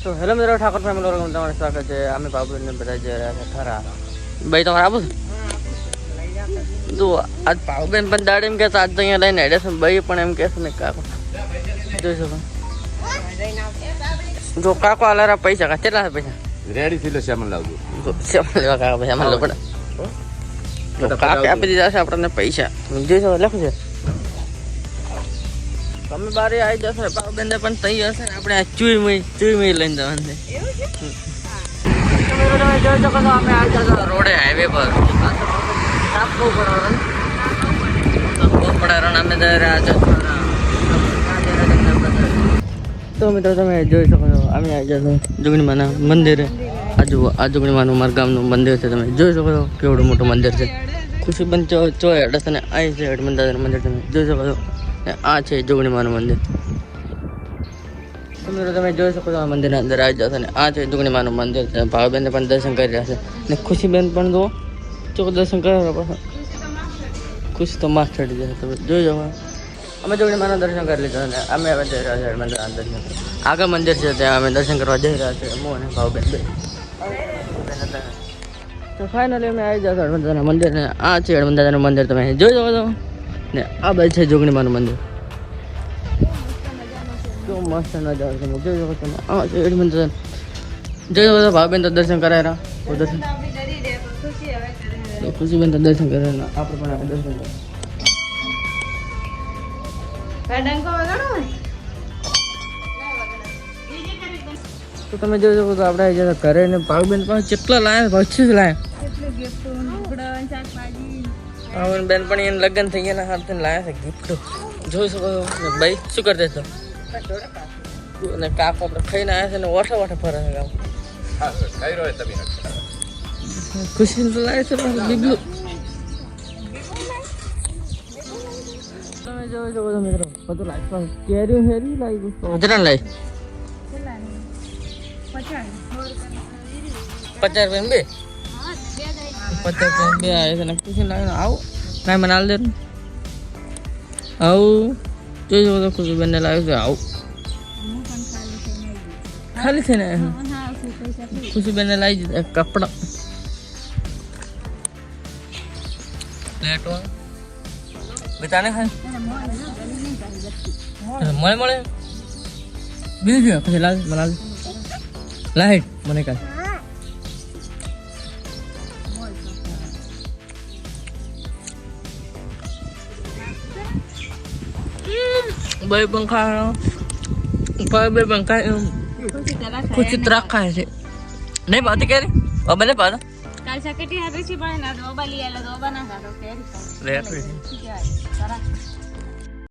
તો હેલો મિત્રો, ઠાકોર ફેમિલી વર્ગમાં તમારું સ્વાગત છે. અમે બાબુને બધા જઈ રહ્યા છે ખરા. ભાઈ તમારે આવું જો આજ પાવબેન પણ દાડે એમ કહેતા આજ તો અહીંયા લઈને હેડે છે. ભાઈ પણ એમ કહેશે ને કાકો જોઈ શકો જો કાકો આલારા પૈસા કેટલા છે પૈસા રેડી થયેલો સામાન લાવજો. સામાન લેવા કાકા પૈસા સામાન લો પડે કાકે આપી દીધા છે આપણને પૈસા. જોઈ શકો લખું છે તમે બારે આવી જશો પાવબેન ને પણ તઈ હશે ને આપણે આ ચુઈ લઈને જવાનું છે. તમે જોઈ શકો છો અમે આવી જશો રોડે હાઈવે પર અમે જઈ રહ્યા છે. તો મિત્રો તમે જોઈ શકો છો અમે આવી જશો જોગણીમાના મંદિરે. આ જોગણીમાનું મારા ગામનું મંદિર છે. તમે જોઈ શકો છો કેવડું મોટું મંદિર છે. ખુશીબેન ચોય અને આ છે હડમંદાનું મંદિર. તમે જોઈ શકો છો આ છે જોગણીમાનું મંદિર. તો મિત્રો તમે જોઈ શકો છો આ મંદિરના અંદર આવી જશે ને આ છે જોગણીમાનું મંદિર છે. ભાવબેનને પણ દર્શન કરી રહ્યા છે ને ખુશીબેન પણ જો ચોક દર્શન કરવા પાછા ખુશી તો માસ ચડી જશે. તમે જોઈ જાઓ અમે જોગણીમાના દર્શન કરી લીધા અને અમે હવે જઈ રહ્યા છીએ મંદિર દર્શન. આગળ મંદિર છે ત્યાં અમે દર્શન કરવા જઈ રહ્યા છીએ હું અને ભાવબેન બે. તો ફાઇનલી અમે આવી જશે હડમંદાના મંદિર ને આ છે હડમંદાનું મંદિર. તમે જોઈ જાઓ છો ને આ બાજુ છે જોગણીમાનું મંદિર. તો મસ્ત નજારો તમે જોઈ શકો તમે આ છે હડમંદા. જોઈ શકો ભાવબેન તો દર્શન કરાયા દર્શન ખુશીબેન તો દર્શન કરાયા આપણે પણ આપણે દર્શન કરીએ. તો તમે જોઈ શકો તો આપણે આવી જતા ઘરે ને ભાવબેન પાસે કેટલા લાયા પછી જ લાયા. બેન પણ એને લગ્ન થઈ ગયા હાથ લાયા છે ગિફ્ટ. જોઈ શકો છો ભાઈ શું કરતા છો અને કાકો આપણે ખાઈને આવ્યા છે ને વાઠા ફરે છે ગામ. ખુશી તો લાવે છે બીગલું. તમે જોઈ શકો છો મિત્રો બધું લાઈફ કેરી હેરી લાવી કેટલા લાવી 50 રૂપિયા બે 50 રૂપિયા બે આવે છે ને ખુશી લાગે ને આવું કાંઈ મને હાલ દે આવું જોઈ શકો છો ખુશીબેનને લાવ્યું છે આવું ખાલી છે ને ખુશીબેનને લાવી દીધા કપડા પ્લેટો બતાને ખાય મળે બીજું પછી લાલ મને લાઈટ મને કાલ ભાઈ પંખા ખુશી ત્રાક ખાય છે નહીં પાતી કે બાબા નહીં પાતા કાલ સકેટી હારે છે પણ ના દોબા લઈ આલા દોબા ના ખાતો કેરી